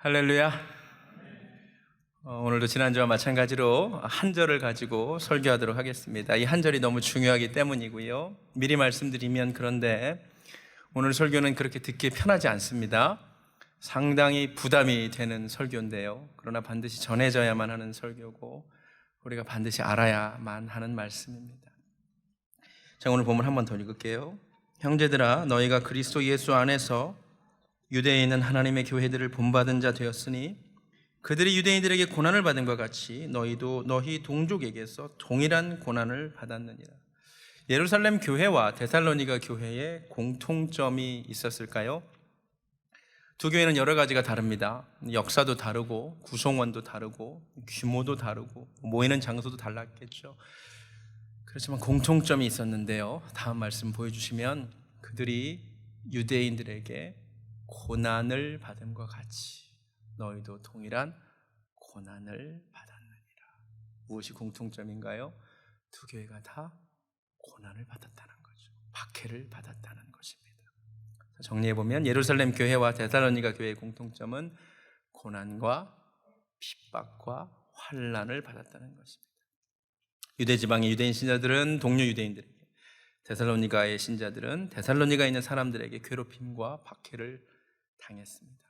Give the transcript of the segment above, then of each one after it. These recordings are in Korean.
할렐루야. 오늘도 지난주와 마찬가지로 한 절을 가지고 설교하도록 하겠습니다. 이 한 절이 너무 중요하기 때문이고요. 미리 말씀드리면 그런데 오늘 설교는 그렇게 듣기 편하지 않습니다. 상당히 부담이 되는 설교인데요. 그러나 반드시 전해져야만 하는 설교고 우리가 반드시 알아야만 하는 말씀입니다. 자, 오늘 본문 한 번 더 읽을게요. 형제들아, 너희가 그리스도 예수 안에서 유대에 있는 하나님의 교회들을 본받은 자 되었으니 그들이 유대인들에게 고난을 받은 것 같이 너희도 너희 동족에게서 동일한 고난을 받았느니라. 예루살렘 교회와 데살로니가 교회에 공통점이 있었을까요? 두 교회는 여러 가지가 다릅니다. 역사도 다르고 구성원도 다르고 규모도 다르고 모이는 장소도 달랐겠죠. 그렇지만 공통점이 있었는데요. 다음 말씀 보여주시면 그들이 유대인들에게 고난을 받음과 같이 너희도 동일한 고난을 받았느니라. 무엇이 공통점인가요? 두 교회가 다 고난을 받았다는 거죠. 박해를 받았다는 것입니다. 정리해보면 예루살렘 교회와 데살로니가 교회의 공통점은 고난과 핍박과 환난을 받았다는 것입니다. 유대지방의 유대인 신자들은 동료 유대인들에게, 데살로니가의 신자들은 데살로니가에 있는 사람들에게 괴롭힘과 박해를 당했습니다.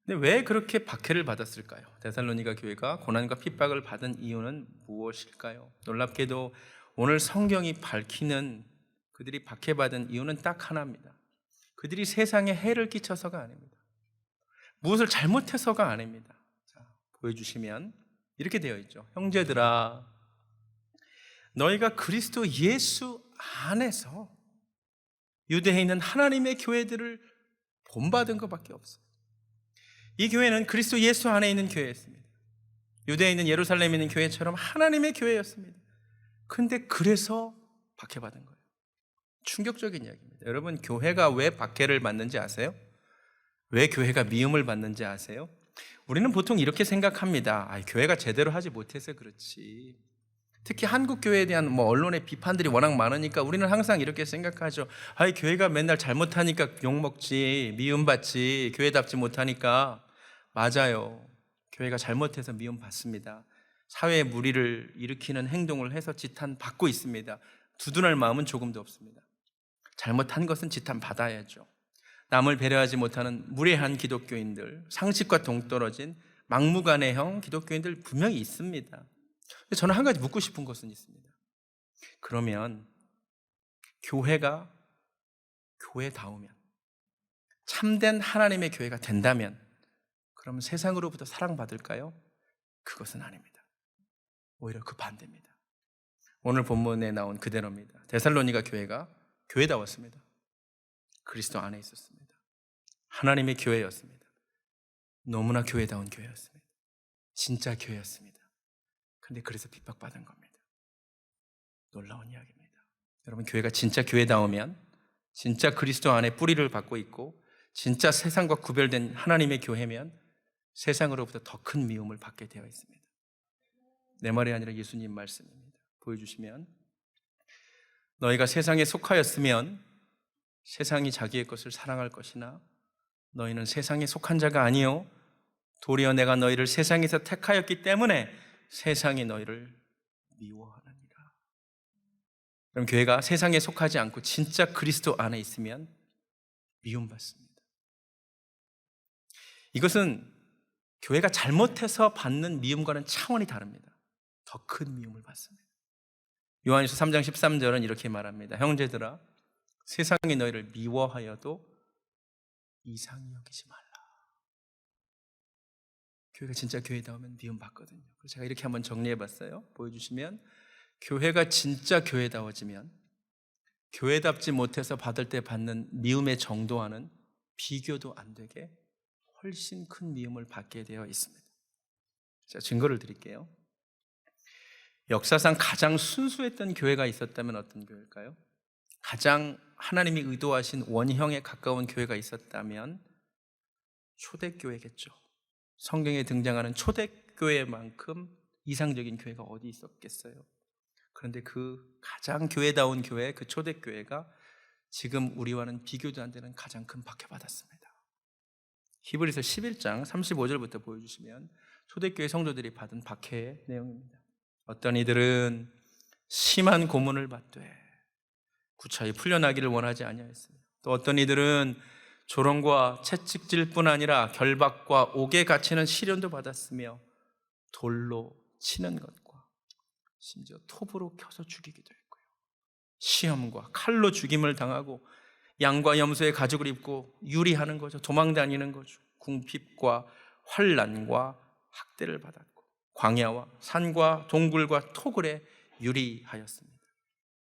근데 왜 그렇게 박해를 받았을까요? 데살로니가 교회가 고난과 핍박을 받은 이유는 무엇일까요? 놀랍게도 오늘 성경이 밝히는 그들이 박해받은 이유는 딱 하나입니다. 그들이 세상에 해를 끼쳐서가 아닙니다. 무엇을 잘못해서가 아닙니다. 자, 보여주시면 이렇게 되어 있죠. 형제들아, 너희가 그리스도 예수 안에서 유대에 있는 하나님의 교회들을 본받은 것밖에 없어요. 이 교회는 그리스도 예수 안에 있는 교회였습니다. 유대에 있는 예루살렘에 있는 교회처럼 하나님의 교회였습니다. 그런데 그래서 박해받은 거예요. 충격적인 이야기입니다. 여러분, 교회가 왜 박해를 받는지 아세요? 왜 교회가 미움을 받는지 아세요? 우리는 보통 이렇게 생각합니다. 교회가 제대로 하지 못해서 그렇지. 특히 한국 교회에 대한 언론의 비판들이 워낙 많으니까 우리는 항상 이렇게 생각하죠. 교회가 맨날 잘못하니까 욕먹지, 미움받지, 교회답지 못하니까. 맞아요. 교회가 잘못해서 미움받습니다. 사회에 무리를 일으키는 행동을 해서 지탄받고 있습니다. 두둔할 마음은 조금도 없습니다. 잘못한 것은 지탄받아야죠. 남을 배려하지 못하는 무례한 기독교인들, 상식과 동떨어진 막무가내형 기독교인들 분명히 있습니다. 저는 한 가지 묻고 싶은 것은 있습니다. 그러면 교회가 교회다우면, 참된 하나님의 교회가 된다면 그러면 세상으로부터 사랑받을까요? 그것은 아닙니다. 오히려 그 반대입니다. 오늘 본문에 나온 그대로입니다. 데살로니가 교회가 교회다웠습니다. 그리스도 안에 있었습니다. 하나님의 교회였습니다. 너무나 교회다운 교회였습니다. 진짜 교회였습니다. 그런데 그래서 핍박받은 겁니다. 놀라운 이야기입니다. 여러분, 교회가 진짜 교회다우면, 진짜 그리스도 안에 뿌리를 받고 있고 진짜 세상과 구별된 하나님의 교회면 세상으로부터 더 큰 미움을 받게 되어 있습니다. 내 말이 아니라 예수님 말씀입니다. 보여주시면, 너희가 세상에 속하였으면 세상이 자기의 것을 사랑할 것이나 너희는 세상에 속한 자가 아니요 도리어 내가 너희를 세상에서 택하였기 때문에 세상이 너희를 미워하느니라. 그럼 교회가 세상에 속하지 않고 진짜 그리스도 안에 있으면 미움받습니다. 이것은 교회가 잘못해서 받는 미움과는 차원이 다릅니다. 더 큰 미움을 받습니다. 요한일서 3장 13절은 이렇게 말합니다. 형제들아, 세상이 너희를 미워하여도 이상히 여기지 말라. 교회가 진짜 교회다우면 미움받거든요. 그래서 제가 이렇게 한번 정리해봤어요. 보여주시면, 교회가 진짜 교회다워지면 교회답지 못해서 받을 때 받는 미움의 정도와는 비교도 안 되게 훨씬 큰 미움을 받게 되어 있습니다. 제가 증거를 드릴게요. 역사상 가장 순수했던 교회가 있었다면 어떤 교회일까요? 가장 하나님이 의도하신 원형에 가까운 교회가 있었다면 초대교회겠죠. 성경에 등장하는 초대교회만큼 이상적인 교회가 어디 있었겠어요? 그런데 그 가장 교회다운 교회, 그 초대교회가 지금 우리와는 비교도 안 되는 가장 큰 박해받았습니다. 히브리서 11장 35절부터 보여주시면 초대교회 성도들이 받은 박해의 내용입니다. 어떤 이들은 심한 고문을 받되 구차히 풀려나기를 원하지 아니하였으며, 또 어떤 이들은 조롱과 채찍질뿐 아니라 결박과 옥에 갇히는 시련도 받았으며 돌로 치는 것과 심지어 톱으로 켜서 죽이기도 했고요, 시험과 칼로 죽임을 당하고 양과 염소의 가죽을 입고 유리하는 거죠. 도망 다니는 거죠. 궁핍과 환난과 학대를 받았고 광야와 산과 동굴과 토굴에 유리하였습니다.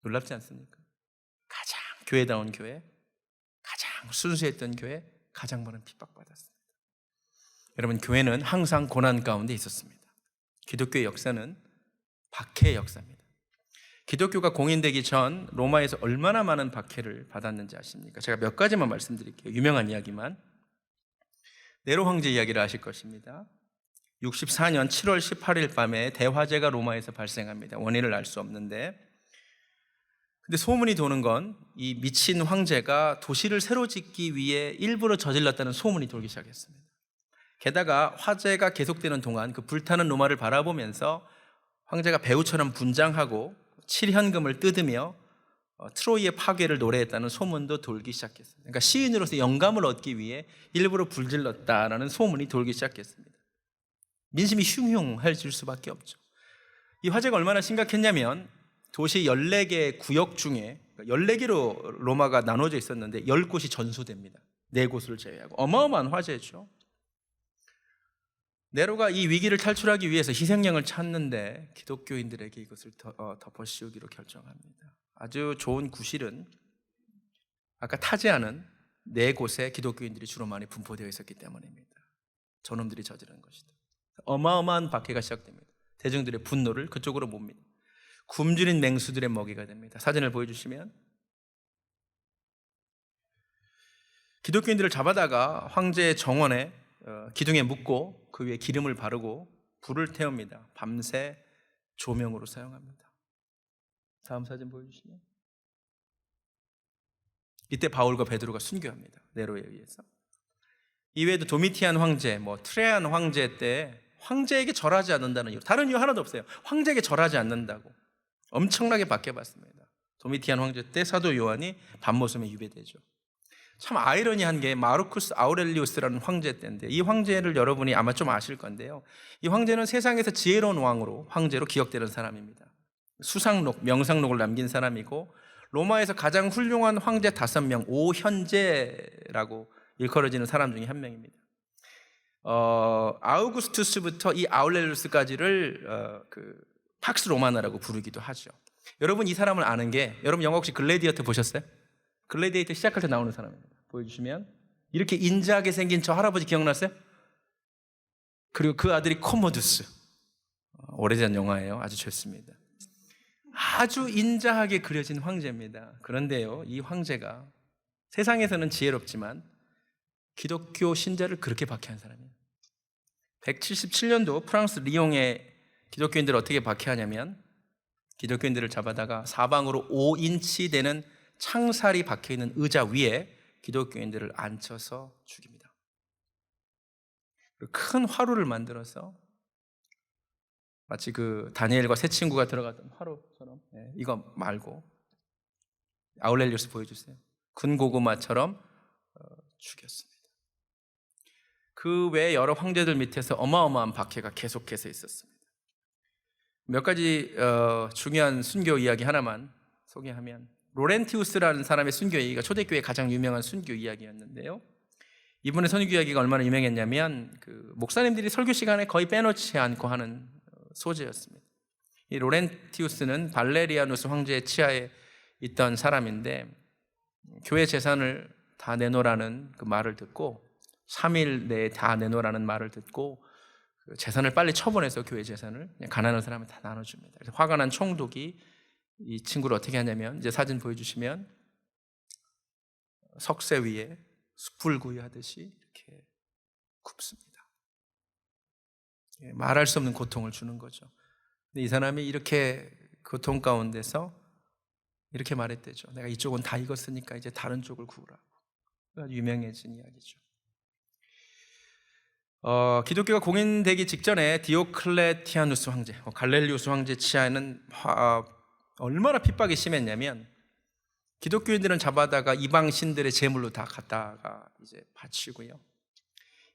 놀랍지 않습니까? 가장 교회다운 교회, 가장 순수했던 교회, 가장 많은 핍박받았습니다. 여러분, 교회는 항상 고난 가운데 있었습니다. 기독교의 역사는 박해의 역사입니다. 기독교가 공인되기 전 로마에서 얼마나 많은 박해를 받았는지 아십니까? 제가 몇 가지만 말씀드릴게요. 유명한 이야기만. 네로 황제 이야기를 아실 것입니다. 64년 7월 18일 밤에 대화재가 로마에서 발생합니다. 원인을 알 수 없는데, 근데 소문이 도는 건 이 미친 황제가 도시를 새로 짓기 위해 일부러 저질렀다는 소문이 돌기 시작했습니다. 게다가 화재가 계속되는 동안 그 불타는 로마를 바라보면서 황제가 배우처럼 분장하고 칠현금을 뜯으며 트로이의 파괴를 노래했다는 소문도 돌기 시작했습니다. 그러니까 시인으로서 영감을 얻기 위해 일부러 불질렀다라는 소문이 돌기 시작했습니다. 민심이 흉흉해질 수밖에 없죠. 이 화재가 얼마나 심각했냐면 도시 14개 구역 중에 14개로 로마가 나눠져 있었는데 10곳이 전소됩니다. 4곳을 제외하고. 어마어마한 화재죠. 네로가 이 위기를 탈출하기 위해서 희생양을 찾는데 기독교인들에게 이것을 덮어씌우기로 결정합니다. 아주 좋은 구실은 아까 타지아는 4곳에 기독교인들이 주로 많이 분포되어 있었기 때문입니다. 저놈들이 저지른 것이다. 어마어마한 박해가 시작됩니다. 대중들의 분노를 그쪽으로 몹니다. 굶주린 맹수들의 먹이가 됩니다. 사진을 보여주시면 기독교인들을 잡아다가 황제의 정원에 기둥에 묶고 그 위에 기름을 바르고 불을 태웁니다. 밤새 조명으로 사용합니다. 다음 사진 보여주시면 이때 바울과 베드로가 순교합니다. 네로에 의해서. 이외에도 도미티안 황제, 트레안 황제 때 황제에게 절하지 않는다는 이유, 다른 이유 하나도 없어요. 황제에게 절하지 않는다고 엄청나게 박해받습니다. 도미티안 황제 때 사도 요한이 밤모섬에 유배되죠. 참 아이러니한 게 마르쿠스 아우렐리우스라는 황제 때인데, 이 황제를 여러분이 아마 좀 아실 건데요, 이 황제는 세상에서 지혜로운 왕으로, 황제로 기억되는 사람입니다. 수상록, 명상록을 남긴 사람이고 로마에서 가장 훌륭한 황제 5명, 오현제라고 일컬어지는 사람 중에 한 명입니다. 아우구스투스부터 이 아울렐리우스까지를 팍스 로마나라고 부르기도 하죠. 여러분, 이 사람을 아는 게, 여러분 영화 혹시 글래디에이터 보셨어요? 글래디에이터 시작할 때 나오는 사람입니다. 보여주시면 이렇게 인자하게 생긴 저 할아버지 기억나세요? 그리고 그 아들이 코모두스. 오래전 영화예요. 아주 좋습니다. 아주 인자하게 그려진 황제입니다. 그런데요, 이 황제가 세상에서는 지혜롭지만 기독교 신자를 그렇게 박해한 사람이에요. 177년도 프랑스 리옹의 기독교인들을 어떻게 박해하냐면, 기독교인들을 잡아다가 사방으로 5인치 되는 창살이 박혀있는 의자 위에 기독교인들을 앉혀서 죽입니다. 큰 화루를 만들어서 마치 그 다니엘과 세 친구가 들어갔던 화루처럼, 이거 말고 아울렐리우스 보여주세요. 군고구마처럼 죽였습니다. 그 외에 여러 황제들 밑에서 어마어마한 박해가 계속해서 있었습니다. 몇 가지 중요한 순교 이야기 하나만 소개하면, 로렌티우스라는 사람의 순교 이야기가 초대교회의 가장 유명한 순교 이야기였는데요, 이분의 선교 이야기가 얼마나 유명했냐면 목사님들이 설교 시간에 거의 빼놓지 않고 하는 소재였습니다. 이 로렌티우스는 발레리아누스 황제의 치하에 있던 사람인데, 교회 재산을 다 내놓으라는 그 말을 듣고, 3일 내에 다 내놓으라는 말을 듣고 재산을 빨리 처분해서 교회 재산을 그냥 가난한 사람한테 다 나눠줍니다. 그래서 화가 난 총독이 이 친구를 어떻게 하냐면, 이제 사진 보여주시면 석쇠 위에 숯불구이 하듯이 이렇게 굽습니다. 말할 수 없는 고통을 주는 거죠. 근데 이 사람이 이렇게 고통 가운데서 이렇게 말했대죠. 내가 이쪽은 다 익었으니까 이제 다른 쪽을 구우라고. 유명해진 이야기죠. 기독교가 공인되기 직전에 디오클레티아누스 황제, 갈렐리우스 황제 치하에는 얼마나 핍박이 심했냐면 기독교인들은 잡아다가 이방 신들의 제물로 다 갖다가 이제 바치고요.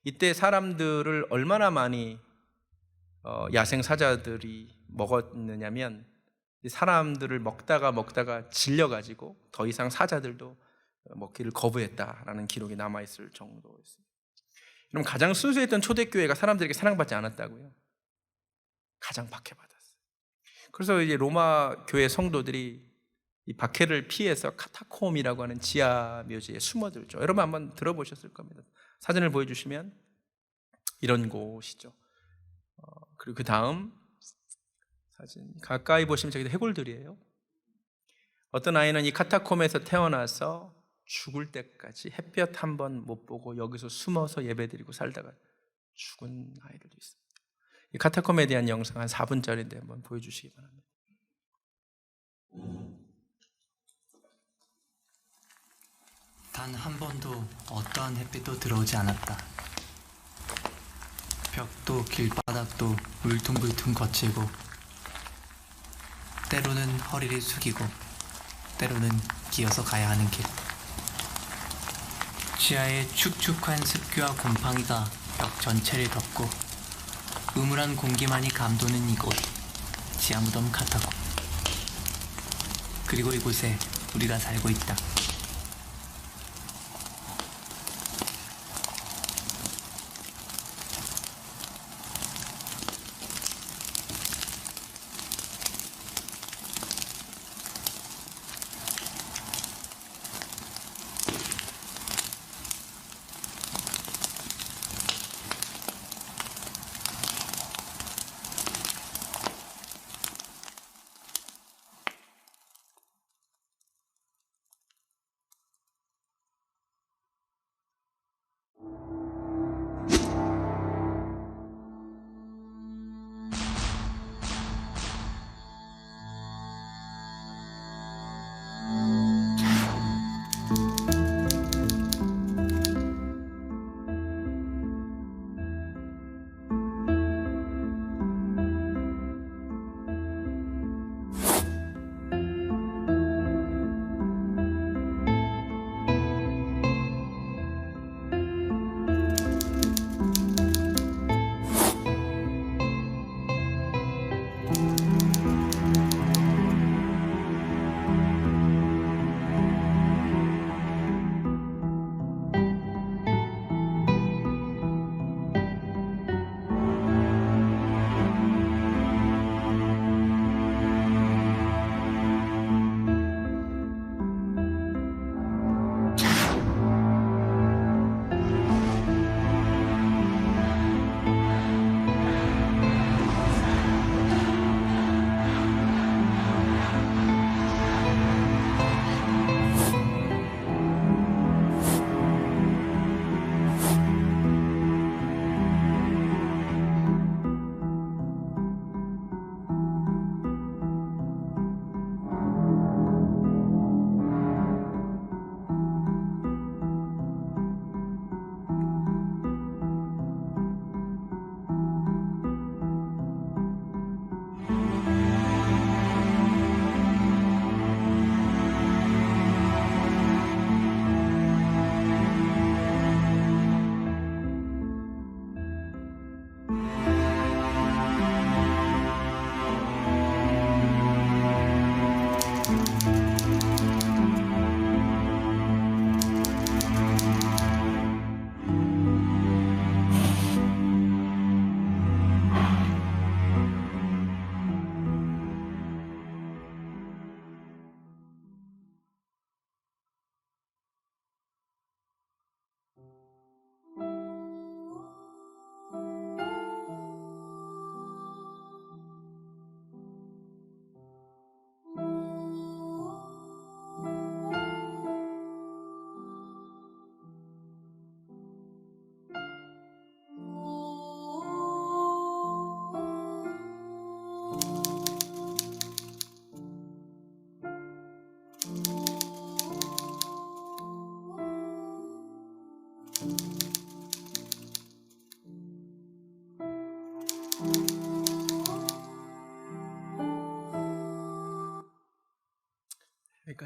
이때 사람들을 얼마나 많이 야생 사자들이 먹었느냐면 사람들을 먹다가 질려가지고 더 이상 사자들도 먹기를 거부했다라는 기록이 남아있을 정도였습니다. 그럼 가장 순수했던 초대교회가 사람들에게 사랑받지 않았다고요? 가장 박해받았어요. 그래서 이제 로마 교회 성도들이 이 박해를 피해서 카타콤이라고 하는 지하 묘지에 숨어들죠. 여러분 한번 들어보셨을 겁니다. 사진을 보여주시면 이런 곳이죠. 그리고 그 다음 사진 가까이 보시면 저기 해골들이에요. 어떤 아이는 이 카타콤에서 태어나서 죽을 때까지 햇볕 한 번 못 보고 여기서 숨어서 예배드리고 살다가 죽은 아이들도 있습니다. 이 카타콤에 대한 영상 한 4분짜리인데 한번 보여주시기 바랍니다. 단 한 번도 어떠한 햇빛도 들어오지 않았다. 벽도 길바닥도 울퉁불퉁 거칠고 때로는 허리를 숙이고 때로는 기어서 가야 하는 길. 지하의 축축한 습기와 곰팡이가 벽 전체를 덮고 음울한 공기만이 감도는 이곳 지하무덤 카타콤. 그리고 이곳에 우리가 살고 있다.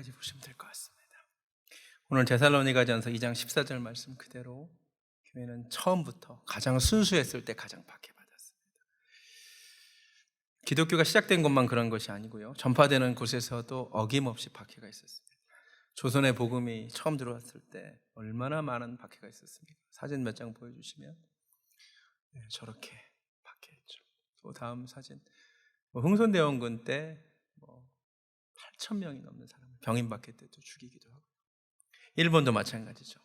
끝까지 보시면 될 것 같습니다. 오늘 데살로니가전서 2장 14절 말씀 그대로 교회는 처음부터 가장 순수했을 때 가장 박해받았습니다. 기독교가 시작된 곳만 그런 것이 아니고요, 전파되는 곳에서도 어김없이 박해가 있었습니다. 조선의 복음이 처음 들어왔을 때 얼마나 많은 박해가 있었습니까? 사진 몇 장 보여주시면 저렇게 박해했죠. 또 다음 사진, 흥선대원군 때 8,000명이 넘는 사람을 병인 박해 때도 죽이기도 하고, 일본도 마찬가지죠.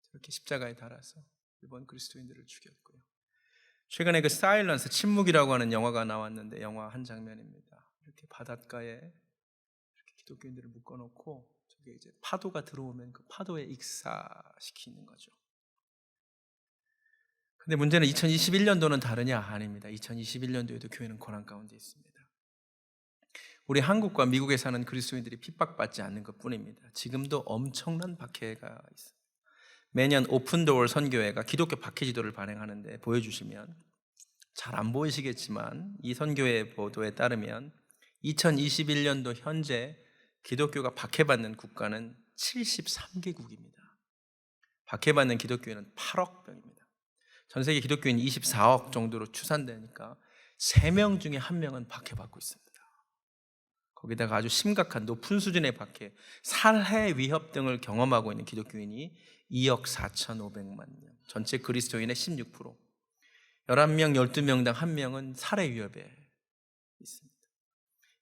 저렇게 십자가에 달아서 일본 그리스도인들을 죽였고요. 최근에 그 사일런스, 침묵이라고 하는 영화가 나왔는데, 영화 한 장면입니다. 이렇게 바닷가에 이렇게 기독교인들을 묶어놓고 저게 이제 파도가 들어오면 그 파도에 익사시키는 거죠. 근데 문제는 2021년도는 다르냐? 아닙니다. 2021년도에도 교회는 고난 가운데 있습니다. 우리 한국과 미국에 사는 그리스도인들이 핍박받지 않는 것뿐입니다. 지금도 엄청난 박해가 있습니다. 매년 오픈도어 선교회가 기독교 박해 지도를 발행하는데, 보여주시면 잘 안 보이시겠지만 이 선교회 보도에 따르면 2021년도 현재 기독교가 박해받는 국가는 73개국입니다. 박해받는 기독교인은 8억 명입니다. 전 세계 기독교인 24억 정도로 추산되니까 3명 중에 1명은 박해받고 있습니다. 거기다가 아주 심각한 높은 수준의 박해, 살해 위협 등을 경험하고 있는 기독교인이 2억 4,500만 명, 전체 그리스도인의 16%, 11명, 12명당 1명은 살해 위협에 있습니다.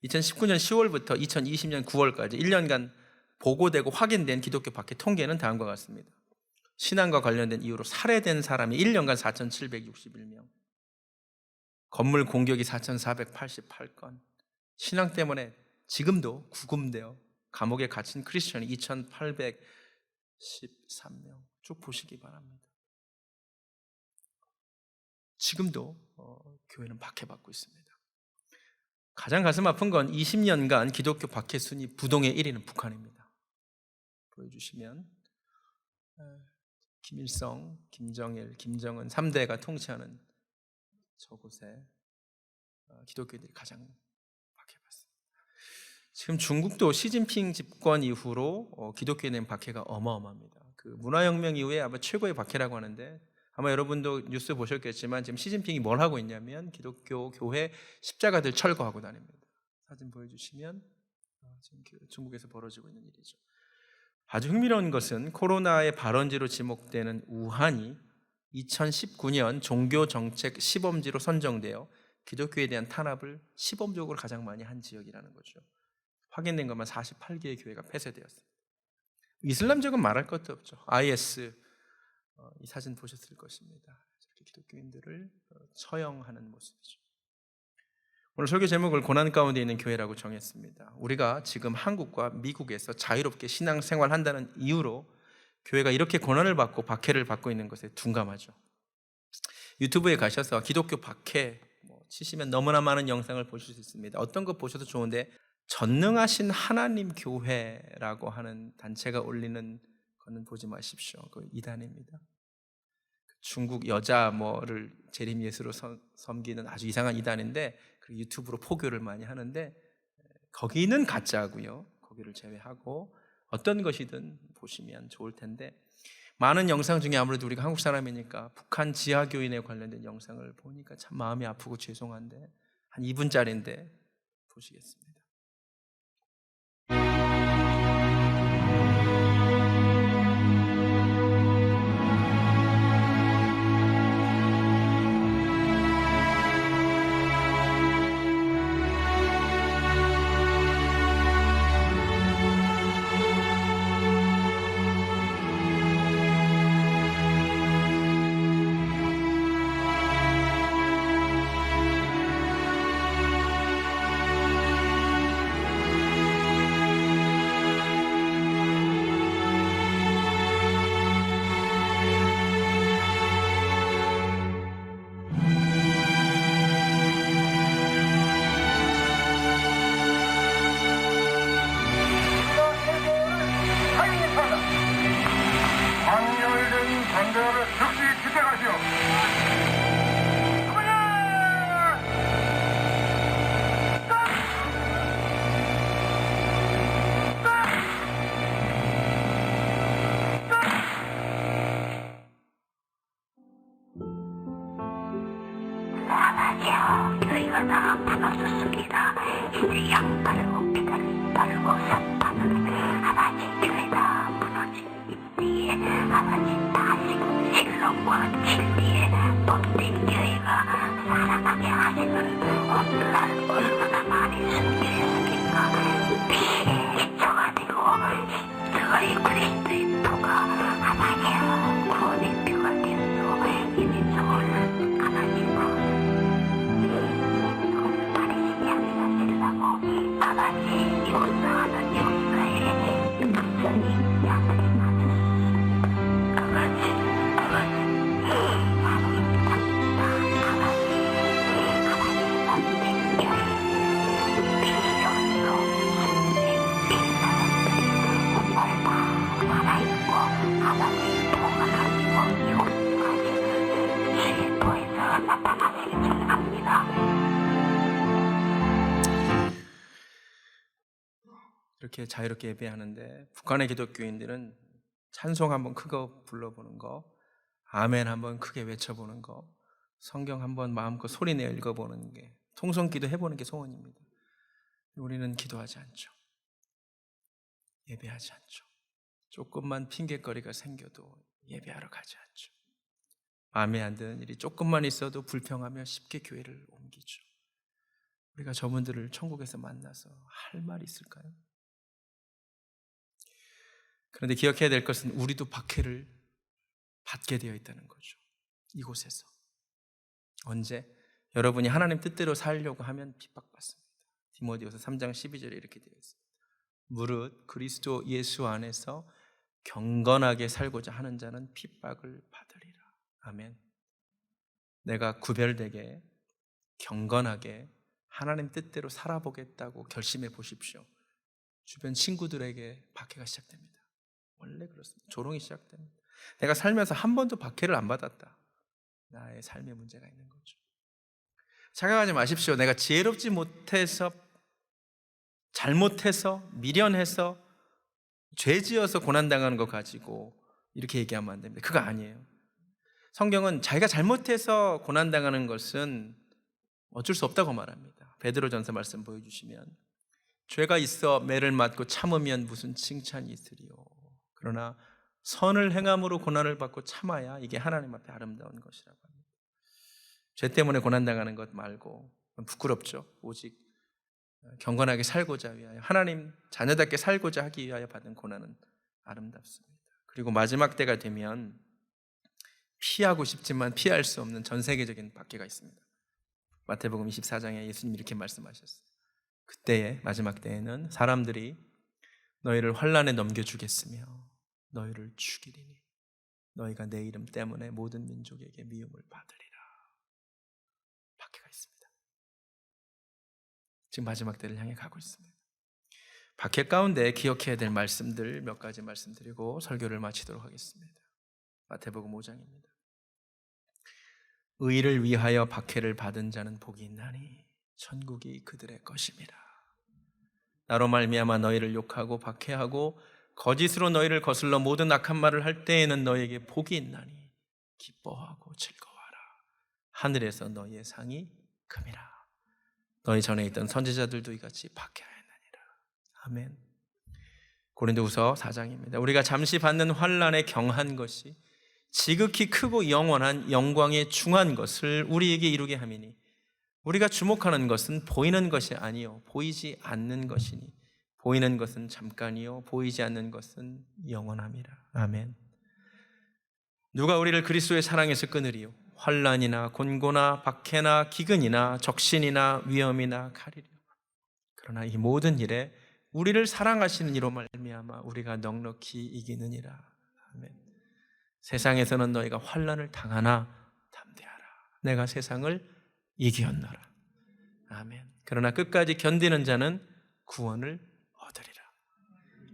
2019년 10월부터 2020년 9월까지 1년간 보고되고 확인된 기독교 박해 통계는 다음과 같습니다. 신앙과 관련된 이유로 살해된 사람이 1년간 4,761명, 건물 공격이 4,488건, 신앙 때문에 지금도 구금되어 감옥에 갇힌 크리스천이 2,813명. 쭉 보시기 바랍니다. 지금도 교회는 박해받고 있습니다. 가장 가슴 아픈 건 20년간 기독교 박해 순위 부동의 1위는 북한입니다. 보여주시면 김일성, 김정일, 김정은 3대가 통치하는 저곳에 기독교인들이 가장 박해받습니다. 지금 중국도 시진핑 집권 이후로 기독교인의 박해가 어마어마합니다. 그 문화혁명 이후에 아마 최고의 박해라고 하는데, 아마 여러분도 뉴스 보셨겠지만 지금 시진핑이 뭘 하고 있냐면 기독교 교회 십자가들 철거하고 다닙니다. 사진 보여주시면 지금 중국에서 벌어지고 있는 일이죠. 아주 흥미로운 것은 코로나의 발원지로 지목되는 우한이 2019년 종교정책 시범지로 선정되어 기독교에 대한 탄압을 시범적으로 가장 많이 한 지역이라는 거죠. 확인된 것만 48개의 교회가 폐쇄되었습니다. 이슬람적은 말할 것도 없죠. IS, 이 사진 보셨을 것입니다. 이렇게 기독교인들을 처형하는 모습이죠. 오늘 설교 제목을 고난 가운데 있는 교회라고 정했습니다. 우리가 지금 한국과 미국에서 자유롭게 신앙생활한다는 이유로 교회가 이렇게 고난을 받고 박해를 받고 있는 것에 둔감하죠. 유튜브에 가셔서 기독교 박해 치시면 너무나 많은 영상을 보실 수 있습니다. 어떤 거 보셔도 좋은데, 전능하신 하나님 교회라고 하는 단체가 올리는 거는 보지 마십시오. 그 이단입니다. 중국 여자 뭐를 재림 예수로 섬기는 아주 이상한 이단인데, 그 유튜브로 포교를 많이 하는데, 거기는 가짜고요. 거기를 제외하고 어떤 것이든 보시면 좋을 텐데, 많은 영상 중에 아무래도 우리가 한국 사람이니까 북한 지하교인에 관련된 영상을 보니까 참 마음이 아프고 죄송한데, 한 2분짜리인데 보시겠습니다. 아버지야, 교회가 다 무너졌습니다. 이제 양팔고 피달리 달고 사탄은 아버지 교회가 무너진 이때에 아버지 다시 신론과 진리에 본된 교회가 살아나게 하시는 오늘날 얼마나 많이 순교했습니까? 피에 기초가 되고 저의 그리스도의 피가 아버지야 구원의 피가 되어서 이 민족을 아버지 바리새인 향하시려고 아버지 역사하는 역사에 인간적인 양들이 맞았습니다. 아버지 이렇게 자유롭게 예배하는데 북한의 기독교인들은 찬송 한번 크게 불러보는 거, 아멘 한번 크게 외쳐보는 거, 성경 한번 마음껏 소리내어 읽어보는 게, 통성기도 해보는 게 소원입니다. 우리는 기도하지 않죠. 예배하지 않죠. 조금만 핑계거리가 생겨도 예배하러 가지 않죠. 마음에 안 드는 일이 조금만 있어도 불평하며 쉽게 교회를 옮기죠. 우리가 저분들을 천국에서 만나서 할 말이 있을까요? 그런데 기억해야 될 것은 우리도 박해를 받게 되어 있다는 거죠. 이곳에서. 언제? 여러분이 하나님 뜻대로 살려고 하면 핍박받습니다. 디모데후서 3장 12절에 이렇게 되어 있습니다. 무릇 그리스도 예수 안에서 경건하게 살고자 하는 자는 핍박을 받으리라. 아멘. 내가 구별되게 경건하게 하나님 뜻대로 살아보겠다고 결심해 보십시오. 주변 친구들에게 박해가 시작됩니다. 원래 그렇습니다. 조롱이 시작됩니다. 내가 살면서 한 번도 박해를 안 받았다. 나의 삶에 문제가 있는 거죠. 착각하지 마십시오. 내가 지혜롭지 못해서, 잘못해서, 미련해서, 죄지어서 고난당하는 거 가지고 이렇게 얘기하면 안 됩니다. 그거 아니에요. 성경은 자기가 잘못해서 고난당하는 것은 어쩔 수 없다고 말합니다. 베드로전서 말씀 보여주시면, 죄가 있어 매를 맞고 참으면 무슨 칭찬이 있으리요. 그러나 선을 행함으로 고난을 받고 참아야 이게 하나님 앞에 아름다운 것이라고 합니다. 죄 때문에 고난당하는 것 말고 부끄럽죠. 오직 경건하게 살고자 위하여, 하나님 자녀답게 살고자 하기 위하여 받은 고난은 아름답습니다. 그리고 마지막 때가 되면 피하고 싶지만 피할 수 없는 전 세계적인 박해가 있습니다. 마태복음 24장에 예수님 이렇게 말씀하셨어요. 그때에, 마지막 때에는 사람들이 너희를 환난에 넘겨주겠으며 너희를 죽이리니 너희가 내 이름 때문에 모든 민족에게 미움을 받으리라. 박해가 있습니다. 지금 마지막 때를 향해 가고 있습니다. 박해 가운데 기억해야 될 말씀들 몇 가지 말씀드리고 설교를 마치도록 하겠습니다. 마태복음 5장입니다. 의를 위하여 박해를 받은 자는 복이 있나니 천국이 그들의 것임이라. 나로 말미암아 너희를 욕하고 박해하고 거짓으로 너희를 거슬러 모든 악한 말을 할 때에는 너희에게 복이 있나니 기뻐하고 즐거워하라. 하늘에서 너희의 상이 금이라. 너희 전에 있던 선지자들도 이같이 박해하였느니라. 아멘. 고린도후서 4장입니다. 우리가 잠시 받는 환난에 경한 것이 지극히 크고 영원한 영광에 중한 것을 우리에게 이루게 함이니 우리가 주목하는 것은 보이는 것이 아니요 보이지 않는 것이니 보이는 것은 잠깐이요 보이지 않는 것은 영원함이라. 아멘. 누가 우리를 그리스도의 사랑에서 끊으리요? 환난이나 곤고나 박해나 기근이나 적신이나 위험이나 칼이리요. 그러나 이 모든 일에 우리를 사랑하시는 이로 말미암아 우리가 넉넉히 이기느니라. 아멘. 세상에서는 너희가 환난을 당하나 담대하라. 내가 세상을 이기었노라. 아멘. 그러나 끝까지 견디는 자는 구원을 얻으리라.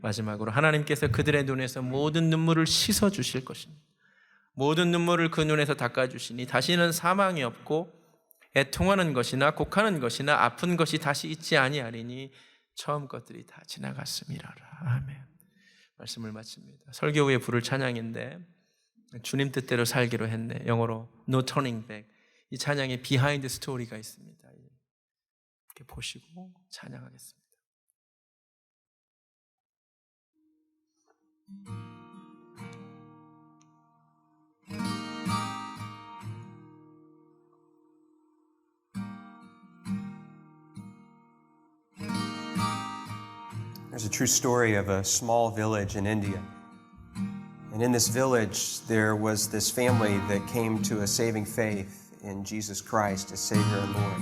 마지막으로 하나님께서 그들의 눈에서 모든 눈물을 씻어 주실 것입니다. 모든 눈물을 그 눈에서 닦아 주시니 다시는 사망이 없고 애통하는 것이나 곡하는 것이나 아픈 것이 다시 있지 아니하리니 처음 것들이 다 지나갔음이라. 아멘. 말씀을 마칩니다. 설교 후에 부를 찬양인데 주님 뜻대로 살기로 했네. 영어로 No turning back. 이 찬양의 비하인드 스토리가 있습니다. 이렇게 보시고 찬양하겠습니다. There's a true story of a small village in India. And in this village, there was this family that came to a saving faith in Jesus Christ as Savior and Lord.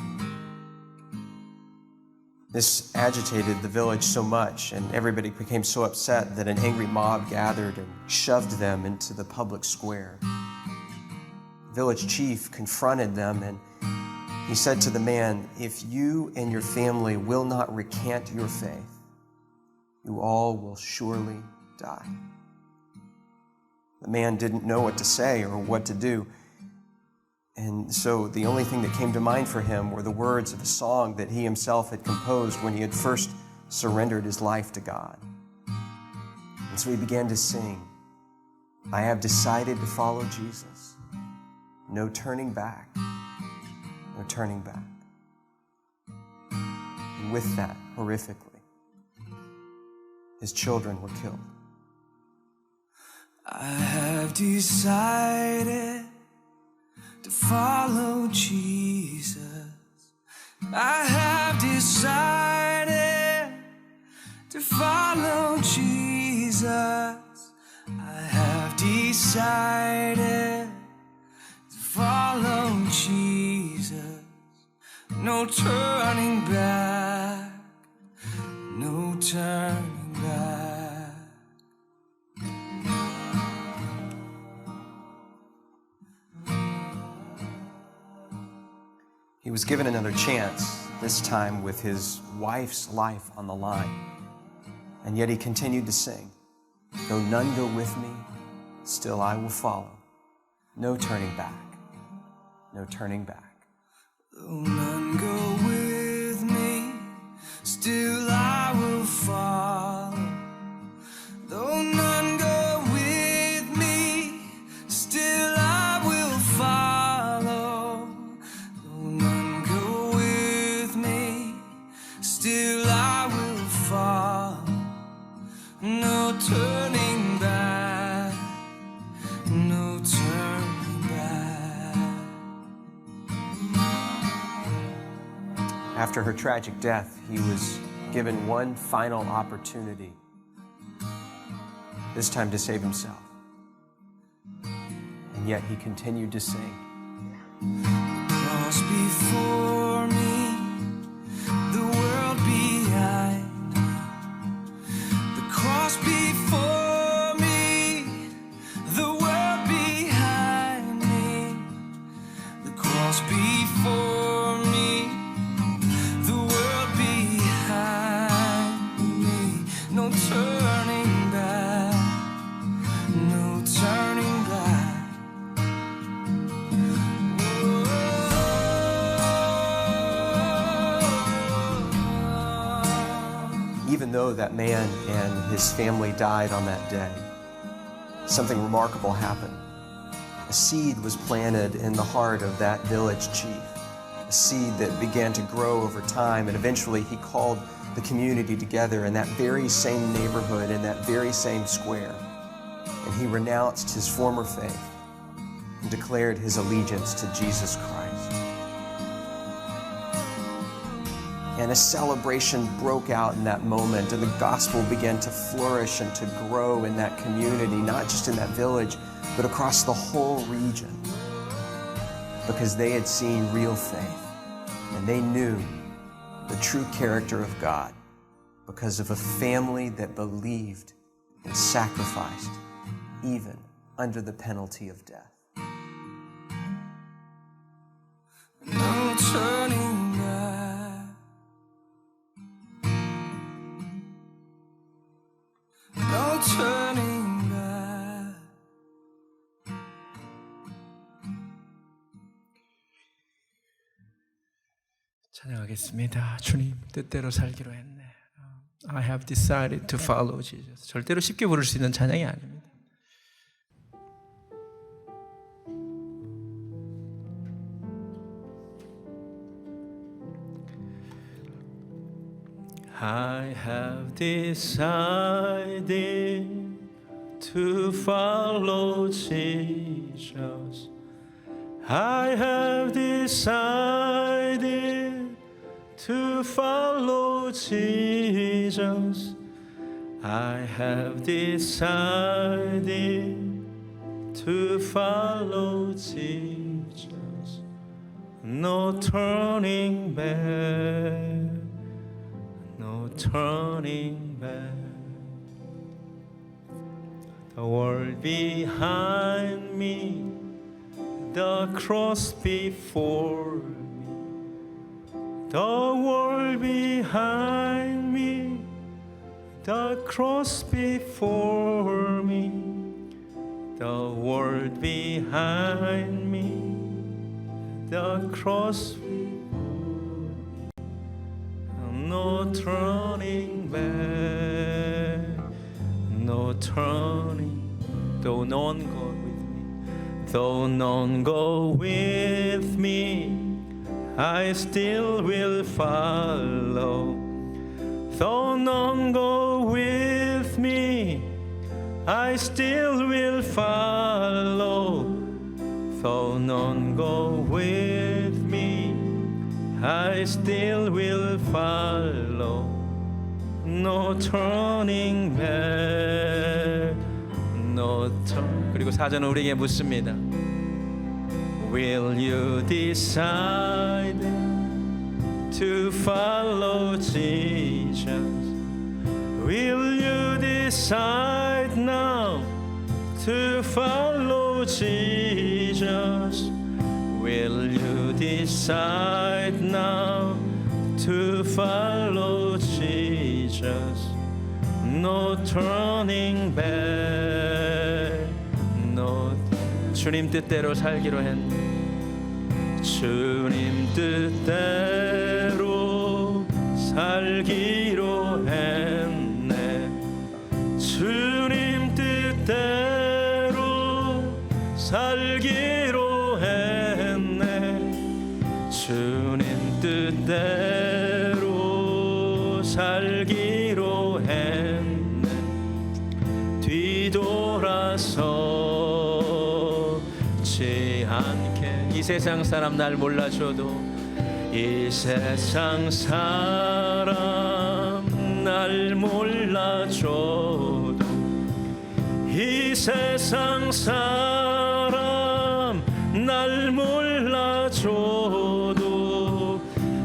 This agitated the village so much, and everybody became so upset that an angry mob gathered and shoved them into the public square. The village chief confronted them, and he said to the man, "If you and your family will not recant your faith, you all will surely die." The man didn't know what to say or what to do. And so the only thing that came to mind for him were the words of a song that he himself had composed when he had first surrendered his life to God. And so he began to sing, "I have decided to follow Jesus. No turning back, no turning back." And with that, horrifically, his children were killed. I have decided to follow Jesus. I have decided to follow Jesus. I have decided to follow Jesus. No turning back, no turning back. He was given another chance, this time with his wife's life on the line. And yet he continued to sing, "Though none go with me, still I will follow. No turning back, no turning back." Though none go with me, still I will follow. Though none go with me, still I will follow. Though none go with me, still I will follow. No turning back, no turning back. After her tragic death, he was given one final opportunity, this time to save himself. And yet he continued to sing. Cross before me, the world behind me. The cross before me, the world behind me. The cross before me, the world behind me. No turning back, no turning back. Even though that man and his family died on that day, something remarkable happened. A seed was planted in the heart of that village chief, a seed that began to grow over time, and eventually he called the community together in that very same neighborhood, in that very same square, and he renounced his former faith and declared his allegiance to Jesus Christ. And a celebration broke out in that moment, and the gospel began to flourish and to grow in that community, not just in that village, but across the whole region, because they had seen real faith, and they knew the true character of God because of a family that believed and sacrificed, even under the penalty of death. No turning back, no turning back. 찬양하겠습니다. 주님 뜻대로 살기로 했네. I have decided to follow Jesus. 절대로 쉽게 부를 수 있는 찬양이 아닙니다. I have decided to follow Jesus. I have decided to follow Jesus. I have decided to follow Jesus. No turning back. No turning back. The world behind me, the cross before me. The world behind me, the cross before me. The world behind me, the cross before me. No turning back, no turning. Though none go with me, though none go with me, I still will follow. Though none go with me, I still will follow. Though none go with me, I still will follow. No turning back. No turn. 그리고 사전은 우리에게 묻습니다. Will you decide to follow Jesus? Will you decide now to follow Jesus? Will you decide now to follow Jesus? No turning back. No. 주님 뜻대로 살기로 했네. 주님 뜻대로 살기로 했네. 주님 뜻대로 살기로 했네. 주님 뜻대로 살기로 했네. 뒤돌아서지 않게. 이 세상 사람 날 몰라줘도, 이 세상 사람 날 몰라줘도, 이 세상 사람 날 몰라줘도,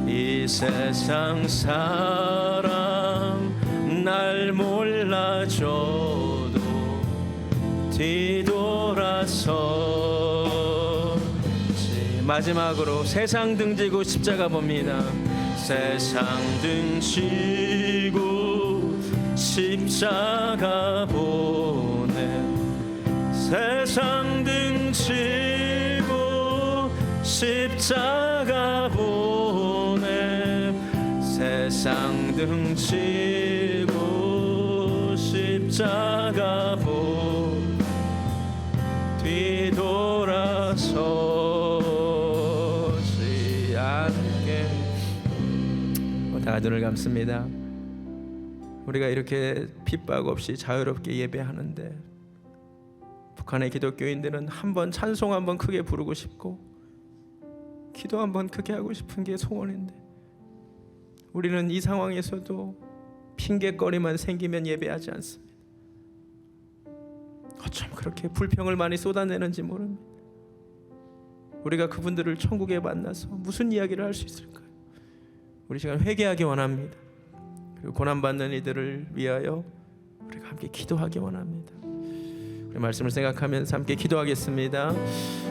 이 세상 사람 날 몰라줘도 뒤돌아서지. 마지막으로 세상 등지고 십자가 봅니다. 세상 등지고 십자가 보네. 세상 등지고 십자가 보네. 세상 등지고 십자가 보네. 뒤돌아서지 않게. 다 눈을 감습니다. 우리가 이렇게 핍박 없이 자유롭게 예배하는데, 북한의 기독교인들은 한번 찬송 한번 크게 부르고 싶고 기도 한번 크게 하고 싶은 게 소원인데, 우리는 이 상황에서도 핑계거리만 생기면 예배하지 않습니다. 어쩜 그렇게 불평을 많이 쏟아내는지 모릅니다. 우리가 그분들을 천국에 만나서 무슨 이야기를 할 수 있을까요? 우리 시간 회개하기 원합니다. 그리고 고난받는 이들을 위하여 우리가 함께 기도하기 원합니다. 우리 말씀을 생각하면서 함께 기도하겠습니다.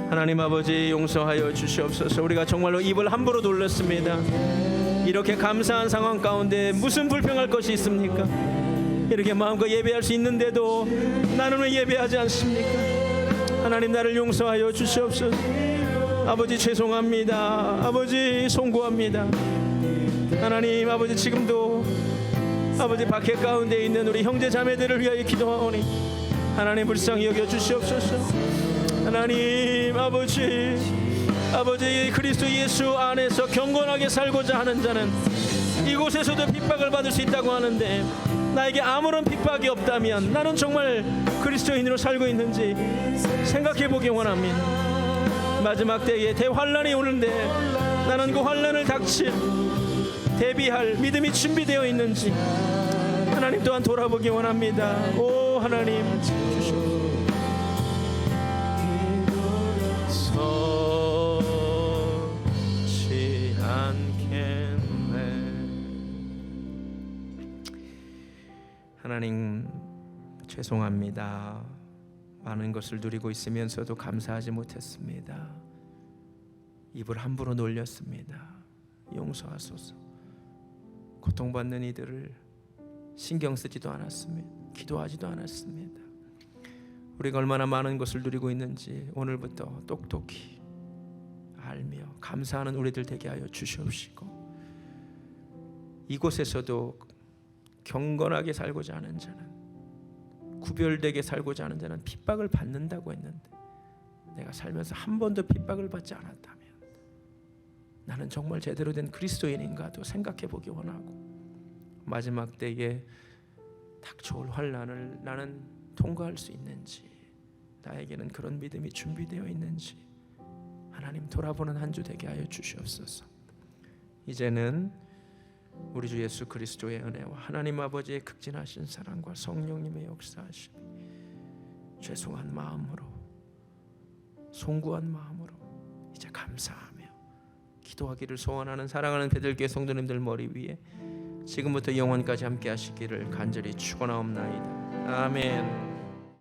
하나님 아버지, 용서하여 주시옵소서. 우리가 정말로 입을 함부로 돌렸습니다. 이렇게 감사한 상황 가운데 무슨 불평할 것이 있습니까? 이렇게 마음껏 예배할 수 있는데도 나는 왜 예배하지 않습니까? 하나님, 나를 용서하여 주시옵소서. 아버지, 죄송합니다. 아버지, 송구합니다. 하나님 아버지, 지금도 아버지 박해 가운데 있는 우리 형제 자매들을 위하여 기도하오니 하나님 불쌍히 여겨 주시옵소서. 하나님 아버지, 그리스도 예수 안에서 경건하게 살고자 하는 자는 이곳에서도 핍박을 받을 수 있다고 하는데 나에게 아무런 핍박이 없다면 나는 정말 그리스도인으로 살고 있는지 생각해 보기 원합니다. 마지막 때에 대환란이 오는데 나는 그 환란을 닥칠 대비할 믿음이 준비되어 있는지 하나님 또한 돌아보기 원합니다. 오 하나님 서지 않겠네. 하나님 죄송합니다. 많은 것을 누리고 있으면서도 감사하지 못했습니다. 입을 함부로 놀렸습니다. 용서하소서. 고통받는 이들을 신경 쓰지도 않았습니다. 기도하지도 않았습니다. 우리가 얼마나 많은 것을 누리고 있는지 오늘부터 똑똑히 알며 감사하는 우리들 되게 하여 주시옵시고, 이곳에서도 경건하게 살고자 하는 자는, 구별되게 살고자 하는 자는 핍박을 받는다고 했는데 내가 살면서 한 번도 핍박을 받지 않았다면 나는 정말 제대로 된 그리스도인인가도 생각해 보기 원하고, 마지막 때에 닥쳐올 환난을 나는 통과할 수 있는지, 나에게는 그런 믿음이 준비되어 있는지 하나님 돌아보는 한 주 되게 하여 주시옵소서. 이제는 우리 주 예수 그리스도의 은혜와 하나님 아버지의 극진하신 사랑과 성령님의 역사하심이 죄송한 마음으로, 송구한 마음으로 이제 감사하며 기도하기를 소원하는 사랑하는 배들교회 성도님들 머리 위에 지금부터 영원까지 함께 하시기를 간절히 축원하옵나이다. 아멘.